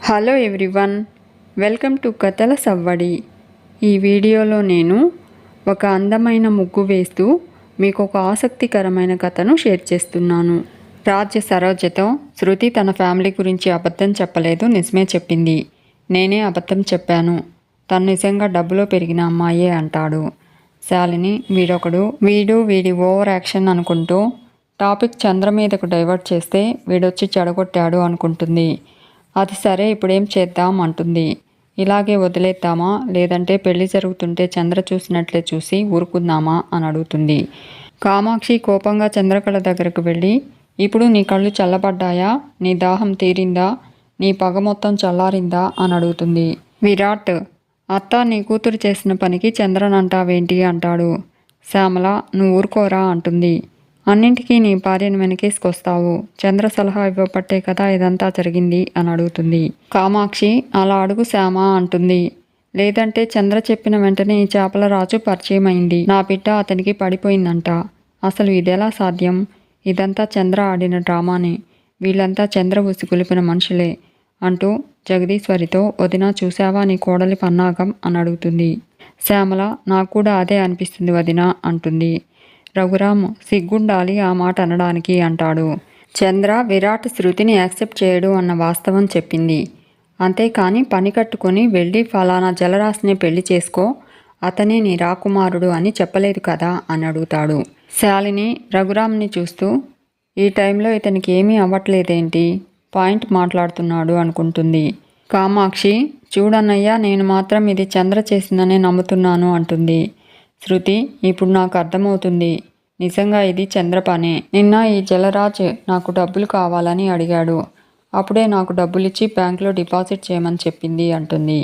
Hello everyone, welcome to కథల సవ్వడి. ఈ వీడియోలో నేను ఒక అందమైన ముగ్గు వేస్తూ మీకు ఒక ఆసక్తికరమైన కథను షేర్ చేస్తున్నాను. రాజ్య సరోజతో శృతి తన ఫ్యామిలీ గురించి అబద్ధం చెప్పలేదు, నిజమే చెప్పింది. నేనే అబద్ధం చెప్పాను, తను నిజంగా డబ్బులో పెరిగిన అమ్మాయే అంటాడు. శాలిని వీడి ఓవర్ యాక్షన్ అనుకుంటూ టాపిక్ చంద్ర మీదకు డైవర్ట్ చేస్తే వీడొచ్చి చెడగొట్టాడు అనుకుంటుంది. అది సరే, ఇప్పుడేం చేద్దాం అంటుంది. ఇలాగే వదిలేద్దామా, లేదంటే పెళ్లి జరుగుతుంటే చంద్ర చూసినట్లే చూసి ఊరుకుందామా అని అడుగుతుంది. కామాక్షి కోపంగా చంద్రకళ దగ్గరకు వెళ్ళి, ఇప్పుడు నీ కళ్ళు చల్లబడ్డాయా, నీ దాహం తీరిందా, నీ పగ మొత్తం చల్లారిందా అని అడుగుతుంది. విరాట్, అత్త నీ కూతురు చేసిన పనికి చంద్రనంటావేంటి అంటాడు. శ్యామల, నువ్వు ఊరుకోరా అంటుంది. అన్నింటికీ నీ భార్యను వెనకేసుకొస్తావు, చంద్ర సలహా ఇవ్వబట్టే కదా ఇదంతా జరిగింది అని అడుగుతుంది. కామాక్షి, అలా అడుగు శ్యామ అంటుంది. లేదంటే చంద్ర చెప్పిన వెంటనే ఈ చేపల రాజు పరిచయం అయింది, నా బిడ్డ అతనికి పడిపోయిందంట. అసలు ఇదెలా సాధ్యం? ఇదంతా చంద్ర ఆడిన డ్రామానే, వీళ్ళంతా చంద్ర ఉసిగొలిపిన మనుషులే అంటూ జగదీశ్వరితో, వదినా చూసావా నీ కోడలి పన్నాగం అని అడుగుతుంది. శ్యామల, నాకు కూడా అదే అనిపిస్తుంది వదినా అంటుంది. రఘురామ్, సిగ్గుండాలి ఆ మాట అనడానికి అంటాడు. చంద్ర విరాట్ శృతిని యాక్సెప్ట్ చేయడు అన్న వాస్తవం చెప్పింది. అంతేకాని పని కట్టుకొని వెళ్ళి ఫలానా జలరాశిని పెళ్లి చేసుకో, అతనే నీ రాకుమారుడు అని చెప్పలేదు కదా అని అడుగుతాడు. శాలిని రఘురామ్ని చూస్తూ, ఈ టైంలో ఇతనికి ఏమీ అవ్వట్లేదేంటి, పాయింట్ మాట్లాడుతున్నాడు అనుకుంటుంది. కామాక్షి, చూడన్నయ్యా, నేను మాత్రం ఇది చంద్ర చేసిందనే నమ్ముతున్నాను అంటుంది. శృతి, ఇప్పుడు నాకు అర్థమవుతుంది, నిజంగా ఇది చంద్ర పనే. నిన్న ఈ జలరాజ్ నాకు డబ్బులు కావాలని అడిగాడు, అప్పుడే నాకు డబ్బులిచ్చి బ్యాంకులో డిపాజిట్ చేయమని చెప్పింది అంటుంది.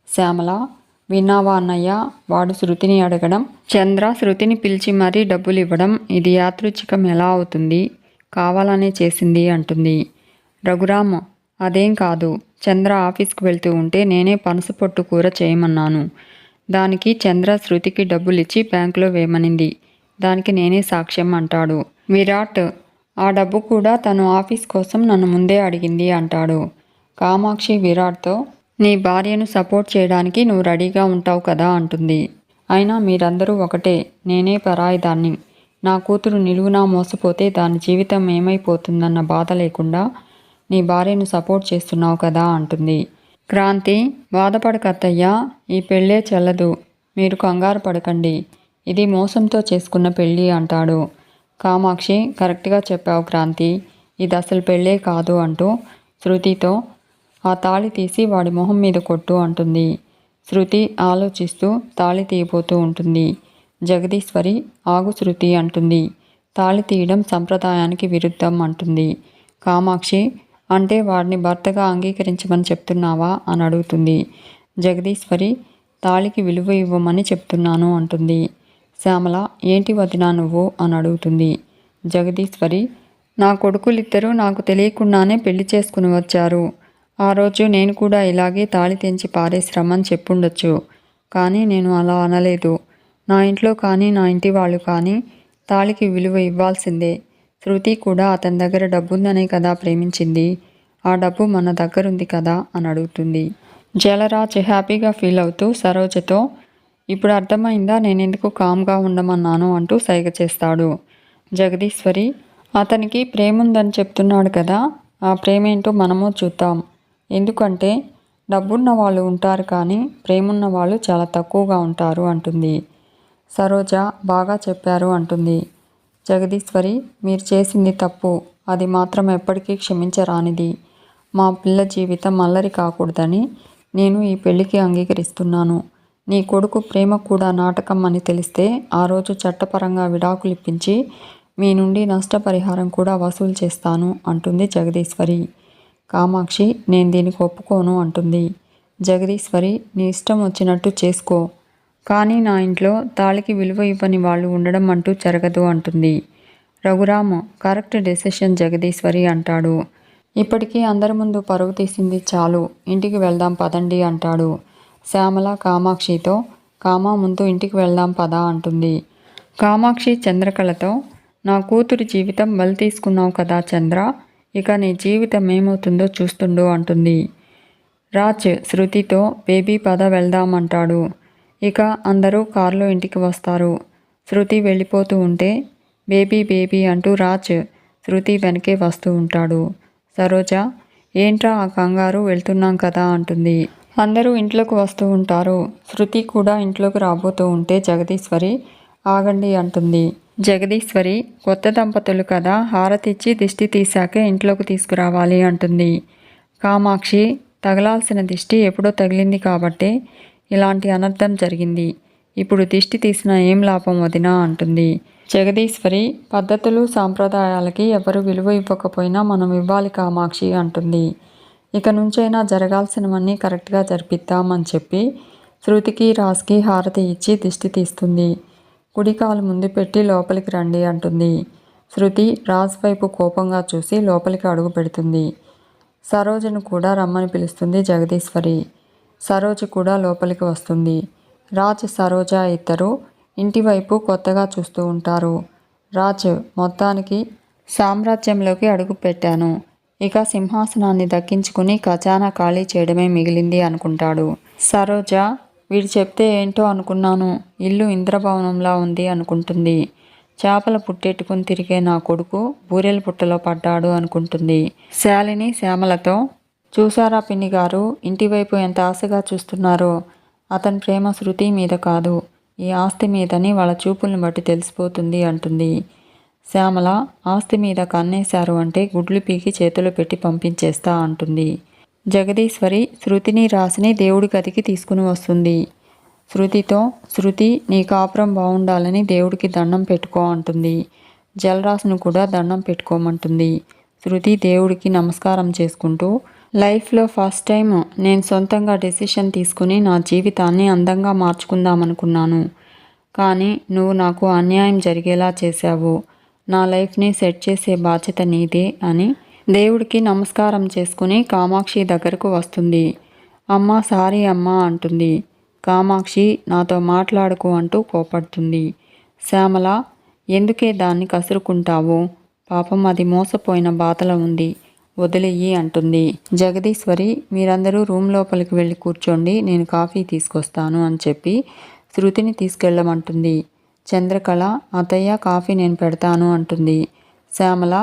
శ్యామల, విన్నావా అన్నయ్య, వాడు శృతిని అడగడం, చంద్ర శృతిని పిలిచి మరీ డబ్బులు ఇవ్వడం, ఇది యాదృచ్ఛికం ఎలా అవుతుంది, కావాలనే చేసింది అంటుంది. రఘురామ్, అదేం కాదు, చంద్ర ఆఫీస్కి వెళ్తూ ఉంటే నేనే పనస పొట్టు కూర చేయమన్నాను, దానికి చంద్ర శృతికి డబ్బులిచ్చి బ్యాంకులో వేయమనింది, దానికి నేనే సాక్ష్యం అంటాడు. విరాట్, ఆ డబ్బు కూడా తను ఆఫీస్ కోసం నన్ను ముందే అడిగింది అంటాడు. కామాక్షి విరాట్తో, నీ భార్యను సపోర్ట్ చేయడానికి నువ్వు రెడీగా ఉంటావు కదా అంటుంది. అయినా మీరందరూ ఒకటే, నేనే పరాయిదాన్ని, నా కూతురు నిలువునా మోసపోతే దాని జీవితం ఏమైపోతుందన్న బాధ లేకుండా నీ భార్యను సపోర్ట్ చేస్తున్నావు కదా అంటుంది. క్రాంతి, బాధపడకత్తయ్యా, ఈ పెళ్ళే చెల్లదు, మీరు కంగారు పడకండి, ఇది మోసంతో చేసుకున్న పెళ్ళి అంటాడు. కామాక్షి, కరెక్ట్గా చెప్పావు క్రాంతి, ఇది అసలు పెళ్ళే కాదు అంటూ శృతితో, ఆ తాళి తీసి వాడి మొహం మీద కొట్టు అంటుంది. శృతి ఆలోచిస్తూ తాళి తీయబోతూ ఉంటుంది. జగదీశ్వరి, ఆగు శృతి అంటుంది. తాళి తీయడం సంప్రదాయానికి విరుద్ధం అంటుంది. కామాక్షి, అంటే వాడిని భర్తగా అంగీకరించమని చెప్తున్నావా అని అడుగుతుంది. జగదీశ్వరి, తాళికి విలువ ఇవ్వమని చెప్తున్నాను అంటుంది. శ్యామల, ఏంటి వదినా నువ్వు అని అడుగుతుంది. జగదీశ్వరి, నా కొడుకులిద్దరూ నాకు తెలియకుండానే పెళ్లి చేసుకుని వచ్చారు, ఆ రోజు నేను కూడా ఇలాగే తాళి తెంచి పారేసి రమ్మని చెప్పుండొచ్చు, కానీ నేను అలా అనలేదు. నా ఇంట్లో కానీ నా ఇంటి వాళ్ళు కానీ తాళికి విలువ ఇవ్వాల్సిందే, శృతి కూడా అతని దగ్గర డబ్బుందనే కదా ప్రేమించింది, ఆ డబ్బు మన దగ్గరుంది కదా అని అడుగుతుంది. జలరాజ్ హ్యాపీగా ఫీల్ అవుతూ సరోజతో, ఇప్పుడు అర్థమైందా నేనెందుకు కామ్గా ఉండమన్నాను అంటూ సైగ చేస్తాడు. జగదీశ్వరి, అతనికి ప్రేముందని చెప్తున్నాడు కదా, ఆ ప్రేమేంటో మనము చూద్దాం, ఎందుకంటే డబ్బున్న వాళ్ళు ఉంటారు కానీ ప్రేమున్న వాళ్ళు చాలా తక్కువగా ఉంటారు అంటుంది. సరోజ, బాగా చెప్పారు అంటుంది. జగదీశ్వరి, మీరు చేసింది తప్పు, అది మాత్రం ఎప్పటికీ క్షమించరానిది, మా పిల్ల జీవితం అల్లరి కాకూడదని నేను ఈ పెళ్లికి అంగీకరిస్తున్నాను, నీ కొడుకు ప్రేమ కూడా నాటకం అని తెలిస్తే ఆ రోజు చట్టపరంగా విడాకులు ఇప్పించి మీ నుండి నష్టపరిహారం కూడా వసూలు చేస్తాను అంటుంది జగదీశ్వరి. కామాక్షి, నేను దీనికి ఒప్పుకోను అంటుంది. జగదీశ్వరి, నీ ఇష్టం వచ్చినట్టు చేసుకో, కానీ నా ఇంట్లో తాళికి విలువ ఇవ్వని వాళ్ళు ఉండడం అంటూ జరగదు అంటుంది. రఘురామ్, కరెక్ట్ డెసిషన్ జగదీశ్వరి అంటాడు. ఇప్పటికీ అందరి ముందు పరువు తీసింది చాలు, ఇంటికి వెళ్దాం పదండి అంటాడు. శ్యామల కామాక్షితో, కామా ముందు ఇంటికి వెళ్దాం పదా అంటుంది. కామాక్షి చంద్రకళతో, నా కూతురి జీవితం బలి తీసుకున్నావు కదా చంద్ర, ఇక నీ జీవితం ఏమవుతుందో చూస్తుండు అంటుంది. రాజ్ శృతితో బేబీ పద వెళ్దామంటాడు. ఇక అందరూ కారులో ఇంటికి వస్తారు. శృతి వెళ్ళిపోతూ ఉంటే బేబీ బేబీ అంటూ రాజ్ శృతి వెనకే వస్తూ ఉంటాడు. సరోజ ఏంట్రా ఆ కంగారు, వెళ్తున్నాం కదా అంటుంది. అందరూ ఇంట్లోకి వస్తూ ఉంటారు. శృతి కూడా ఇంట్లోకి రాబోతూ ఉంటే జగదీశ్వరి ఆగండి అంటుంది. జగదీశ్వరి కొత్త దంపతులు కదా, హారతిచ్చి దిష్టి తీశాకే ఇంట్లోకి తీసుకురావాలి అంటుంది. కామాక్షి తగలాల్సిన దిష్టి ఎప్పుడో తగిలింది కాబట్టే ఇలాంటి అనర్థం జరిగింది. ఇప్పుడు దిష్టి తీసినా ఏం లాభం వదినా అంటుంది. జగదీశ్వరి పద్ధతులు సాంప్రదాయాలకి ఎవరు విలువ ఇవ్వకపోయినా మనం ఇవ్వాలి కామాక్షి అంటుంది. ఇక నుంచైనా జరగాల్సినవన్నీ కరెక్ట్గా జరిపిద్దామని చెప్పి శృతికి రాజ్కి హారతి ఇచ్చి దిష్టి తీస్తుంది. కుడికాలు ముందు పెట్టి లోపలికి రండి అంటుంది. శృతి రాజ్ వైపు కోపంగా చూసి లోపలికి అడుగు పెడుతుంది. సరోజను కూడా రమ్మని పిలుస్తుంది జగదీశ్వరి. సరోజ కూడా లోపలికి వస్తుంది. రాజ్ సరోజ ఇద్దరు ఇంటి వైపు కొత్తగా చూస్తూ ఉంటారు. రాజ్ మొత్తానికి సామ్రాజ్యంలోకి అడుగు పెట్టాను, ఇక సింహాసనాన్ని దక్కించుకుని ఖజానా ఖాళీ చేయడమే మిగిలింది అనుకుంటాడు. సరోజ వీడు చెప్తే ఏంటో అనుకున్నాను, ఇల్లు ఇంద్రభవనంలా ఉంది అనుకుంటుంది. చేపల పుట్టెట్టుకుని తిరిగే నా కొడుకు బూరెల పుట్టలో పడ్డాడు అనుకుంటుంది. శాలిని శ్యామలతో చూసారా పిన్ని గారు, ఇంటివైపు ఎంత ఆశగా చూస్తున్నారో. అతని ప్రేమ శృతి మీద కాదు, ఈ ఆస్తి మీదని వాళ్ళ చూపులను బట్టి తెలిసిపోతుంది అంటుంది. శ్యామల ఆస్తి మీద కన్నేశారు అంటే గుడ్లు పీకి చేతులు పెట్టి పంపించేస్తా అంటుంది. జగదీశ్వరి శృతిని రాసిని దేవుడి గదికి తీసుకుని వస్తుంది. శృతితో శృతి నీ కాపురం బాగుండాలని దేవుడికి దండం పెట్టుకో అంటుంది. జలరాసును కూడా దండం పెట్టుకోమంటుంది. శృతి దేవుడికి నమస్కారం చేసుకుంటూ లైఫ్లో ఫస్ట్ టైం నేను సొంతంగా డెసిషన్ తీసుకుని నా జీవితాన్ని అందంగా మార్చుకుందామనుకున్నాను, కానీ నువ్వు నాకు అన్యాయం జరిగేలా చేశావు. నా లైఫ్ని సెట్ చేసే బాధ్యత నీదే అని దేవుడికి నమస్కారం చేసుకుని కామాక్షి దగ్గరకు వస్తుంది. అమ్మ సారీ అమ్మా అంటుంది. కామాక్షి నాతో మాట్లాడుకు అంటూ కోపడుతుంది. శ్యామల ఎందుకే దాన్ని కసురుకుంటావు, పాపం అది మోసపోయిన బాధలో ఉంది, వదిలేయి అంటుంది. జగదీశ్వరి మీరందరూ రూమ్ లోపలికి వెళ్ళి కూర్చోండి, నేను కాఫీ తీసుకొస్తాను అని చెప్పి శృతిని తీసుకెళ్ళమంటుంది. చంద్రకళ అత్తయ్య కాఫీ నేను పెడతాను అంటుంది. శ్యామల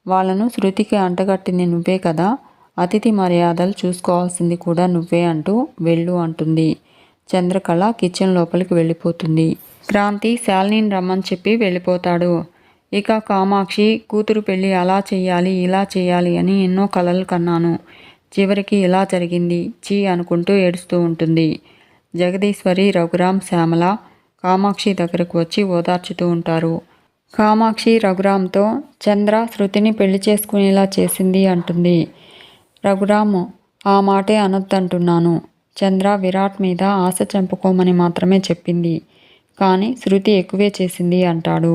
వాళ్ళను శృతికి అంటగట్టింది నువ్వే కదా, అతిథి మర్యాదలు చూసుకోవాల్సింది కూడా నువ్వే అంటూ వెళ్ళు అంటుంది. చంద్రకళ కిచెన్ లోపలికి వెళ్ళిపోతుంది. క్రాంతి శాలినిని రమ్మని చెప్పి వెళ్ళిపోతాడు. ఇక కామాక్షి కూతురు పెళ్ళి అలా చెయ్యాలి ఇలా చెయ్యాలి అని ఎన్నో కలలు కన్నాను, చివరికి ఇలా జరిగింది చీ అనుకుంటూ ఏడుస్తూ ఉంటుంది. జగదీశ్వరి రఘురాం శ్యామల కామాక్షి దగ్గరకు వచ్చి ఓదార్చుతూ ఉంటారు. కామాక్షి రఘురాంతో చంద్ర శృతిని పెళ్లి చేసుకునేలా చేసింది అంటుంది. రఘురాము ఆ మాటే అనొద్దంటున్నాను, చంద్ర విరాట్ మీద ఆశ చంపుకోమని మాత్రమే చెప్పింది, కానీ శృతి ఎక్కువే చేసింది అంటాడు.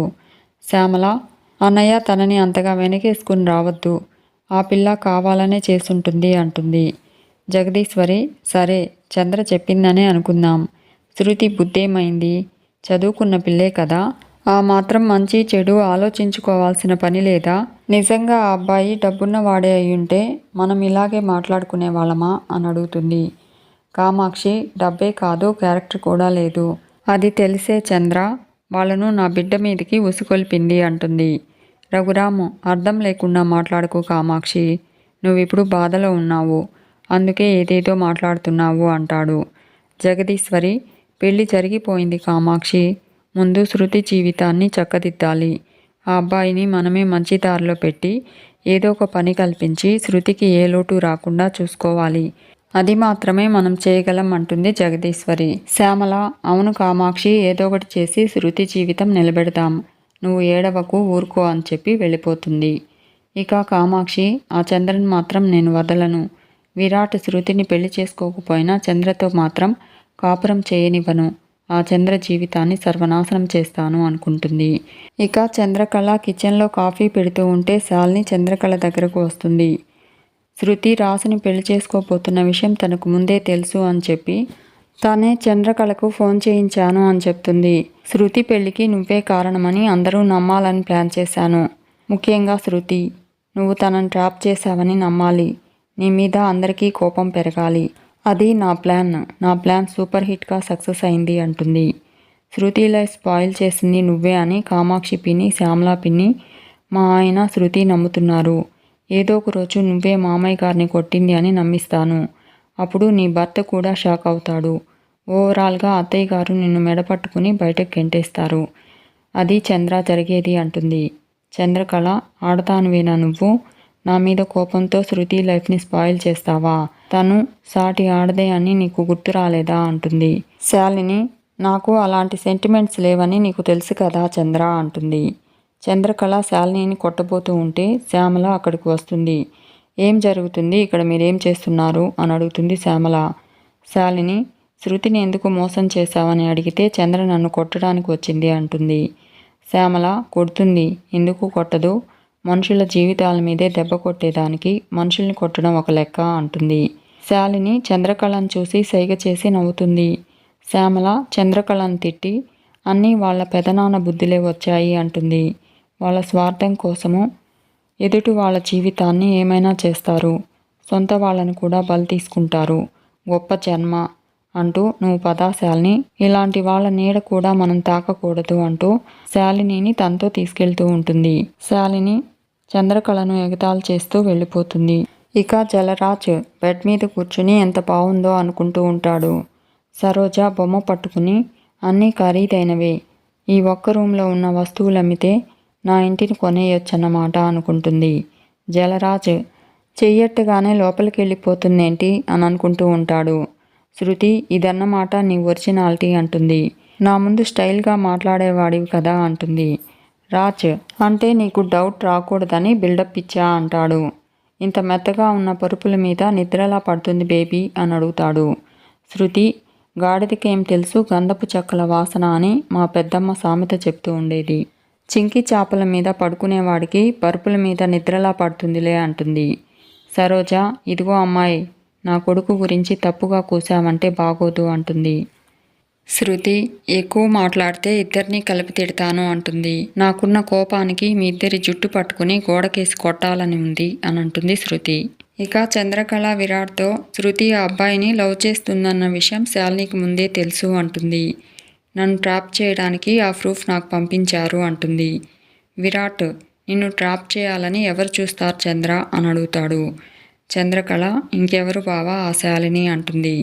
శ్యామల అన్నయ్య తనని అంతగా వెనకేసుకుని రావద్దు, ఆ పిల్ల కావాలనే చేసుంటుంది అంటుంది. జగదీశ్వరి సరే చంద్ర చెప్పిందనే అనుకుందాం, శృతి బుద్ధేమైంది, చదువుకున్న పిల్లే కదా, ఆ మాత్రం మంచి చెడు ఆలోచించుకోవాల్సిన పని లేదా? నిజంగా ఆ అబ్బాయి డబ్బున్న వాడే అయ్యుంటే మనం ఇలాగే మాట్లాడుకునే వాళ్ళమా అని అడుగుతుంది. కామాక్షి డబ్బే కాదు క్యారెక్టర్ కూడా లేదు, అది తెలిసే చంద్ర వాళ్ళను నా బిడ్డ మీదకి ఉసుకొల్పింది అంటుంది. రఘురాము అర్థం లేకుండా మాట్లాడుకో కామాక్షి, నువ్విప్పుడు బాధలో ఉన్నావు, అందుకే ఏదేదో మాట్లాడుతున్నావు అంటాడు. జగదీశ్వరి పెళ్లి జరిగిపోయింది కామాక్షి, ముందు శృతి జీవితాన్ని చక్కదిద్దాలి, ఆ అబ్బాయిని మనమే మంచి దారిలో పెట్టి ఏదో ఒక పని కల్పించి శృతికి ఏ లోటు రాకుండా చూసుకోవాలి, అది మాత్రమే మనం చేయగలం అంటుంది జగదీశ్వరి. శ్యామల అవును కామాక్షి ఏదో ఒకటి చేసి శృతి జీవితం నిలబెడతాం, నువ్వు ఏడవకు ఊరుకో అని చెప్పి వెళ్ళిపోతుంది. ఇక కామాక్షి ఆ చంద్రని మాత్రం నేను వదలను, విరాట్ శృతిని పెళ్లి చేసుకోకపోయినా చంద్రతో మాత్రం కాపురం చేయనివ్వను, ఆ చంద్ర జీవితాన్ని సర్వనాశనం చేస్తాను అనుకుంటుంది. ఇక చంద్రకళ కిచెన్లో కాఫీ పెడుతూ ఉంటే శాలిని చంద్రకళ దగ్గరకు వస్తుంది. శృతి రాసుని పెళ్లి చేసుకోబోతున్న విషయం తనకు ముందే తెలుసు అని చెప్పి తానే చంద్రకళకు ఫోన్ చేయించాను అని చెప్తుంది. శృతి పెళ్లికి నువ్వే కారణమని అందరూ నమ్మాలని ప్లాన్ చేశాను, ముఖ్యంగా శృతి, నువ్వు తనని ట్రాప్ చేశావని నమ్మాలి, నీ మీద అందరికీ కోపం పెరగాలి. అది నా ప్లాన్ సూపర్ హిట్గా సక్సెస్ అయింది అంటుంది. శృతి లైఫ్ స్పాయిల్ చేసింది నువ్వే అని కామాక్షి పిన్ని, శ్యామల పిన్ని, మా ఆయన శృతి నమ్ముతున్నారు. ఏదో ఒక రోజు నువ్వే మామయ్య గారిని కొట్టింది అని నమ్మిస్తాను. అప్పుడు నీ భర్త కూడా షాక్ అవుతాడు. ఓవరాల్గా అత్తయ్య గారు నిన్ను మెడపట్టుకుని బయటకు గెంటేస్తారు. అది చంద్ర జరిగేది అంటుంది. చంద్రకళ, ఆడతానువేనా నువ్వు? నా మీద కోపంతో శృతి లైఫ్ని స్పాయిల్ చేస్తావా? తను సాటి ఆడదే అని నీకు గుర్తు రాలేదా అంటుంది. శాలిని, నాకు అలాంటి సెంటిమెంట్స్ లేవని నీకు తెలుసు కదా చంద్ర అంటుంది. చంద్రకళ శాలినిని కొట్టబోతూ ఉంటే శ్యామల అక్కడికి వస్తుంది. ఏం జరుగుతుంది ఇక్కడ, మీరేం చేస్తున్నారు అని అడుగుతుంది శ్యామల. శాలిని, శృతిని ఎందుకు మోసం చేశావని అడిగితే చంద్ర నన్ను కొట్టడానికి వచ్చింది అంటుంది. శ్యామల, కొడుతుంది, ఎందుకు కొట్టదు? మనుషుల జీవితాల మీదే దెబ్బ కొట్టేదానికి మనుషుల్ని కొట్టడం ఒక లెక్క అంటుంది. శాలిని చంద్రకళను చూసి సైగ చేసి నవ్వుతుంది. శ్యామల చంద్రకళను తిట్టి, అన్నీ వాళ్ళ పెదనాన్న బుద్ధిలే వచ్చాయి అంటుంది. వాళ్ళ స్వార్థం కోసము ఎదుటి వాళ్ళ జీవితాన్ని ఏమైనా చేస్తారు, సొంత వాళ్ళని కూడా బలి తీసుకుంటారు. గొప్ప జన్మ అంటూ నువ్వు పదా శాలిని, ఇలాంటి వాళ్ళ నీడ కూడా మనం తాకకూడదు అంటూ శాలినిని తనతో తీసుకెళ్తూ ఉంటుంది. శాలిని చంద్రకళను ఎగతాళి చేస్తూ వెళ్ళిపోతుంది. ఇక జలరాజ్ బెడ్ మీద కూర్చుని ఎంత బాగుందో అనుకుంటూ ఉంటాడు. సరోజ బొమ్మ పట్టుకుని, అన్నీ ఖరీదైనవే, ఈ ఒక్క రూమ్లో ఉన్న వస్తువులు అమ్మితే నా ఇంటిని కొనేయొచ్చన్నమాట అనుకుంటుంది. జలరాజ్ చెయ్యట్టుగానే లోపలికి వెళ్ళిపోతుందేంటి అని అనుకుంటూ ఉంటాడు. శృతి, ఇదన్నమాట నీ ఒరిజినాలిటీ అంటుంది. నా ముందు స్టైల్గా మాట్లాడేవాడివి కదా అంటుంది. రాజ్, అంటే నీకు డౌట్ రాకూడదని బిల్డప్ ఇచ్చా అంటాడు. ఇంత మెత్తగా ఉన్న పరుపుల మీద నిద్రలా పడుతుంది బేబీ అని అడుగుతాడు. శృతి, గాడిదకేం తెలుసు గంధపు చెక్కల వాసన అని మా పెద్దమ్మ సామెత చెప్తూ ఉండేది. చింకి చాపల మీద పడుకునేవాడికి పరుపుల మీద నిద్రలా పడుతుందిలే అంటుంది. సరోజ, ఇదిగో అమ్మాయి, నా కొడుకు గురించి తప్పుగా కూసావంటే బాగోదు అంటుంది. శృతి, ఎక్కువ మాట్లాడితే ఇద్దరినీ కలిపి తిడతాను అంటుంది. నాకున్న కోపానికి మీ ఇద్దరి జుట్టు పట్టుకుని గోడకేసి కొట్టాలని ఉంది అని అంటుంది శృతి. ఇక చంద్రకళ విరాట్తో, శృతి ఆ అబ్బాయిని లవ్ చేస్తుందన్న విషయం శాలినికి ముందే తెలుసు అంటుంది. నన్ను ట్రాప్ చేయడానికి ఆ ప్రూఫ్ నాకు పంపించారు అంటుంది. విరాట్, నిన్ను ట్రాప్ చేయాలని ఎవరు చూస్తారు చంద్ర అని అడుగుతాడు. చంద్రకళ, ఇంకెవరు బావా ఆ శాలిని అంటుంది.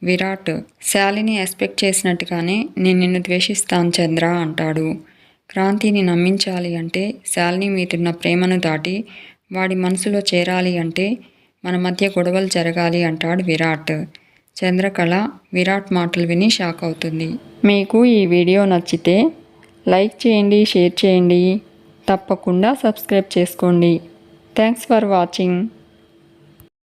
విరాట్, శాలిని ఎక్స్పెక్ట్ చేసినట్టుగానే నేను నిన్ను ద్వేషిస్తాను చంద్ర అంటాడు. క్రాంతిని నమ్మించాలి అంటే శాలిని మీదున్న ప్రేమను దాటి వాడి మనసులో చేరాలి అంటే మన మధ్య గొడవలు జరగాలి అంటాడు విరాట్. చంద్రకళ విరాట్ మాటలు విని షాక్ అవుతుంది. మీకు ఈ వీడియో నచ్చితే లైక్ చేయండి, షేర్ చేయండి, తప్పకుండా సబ్స్క్రైబ్ చేసుకోండి. Thanks for watching.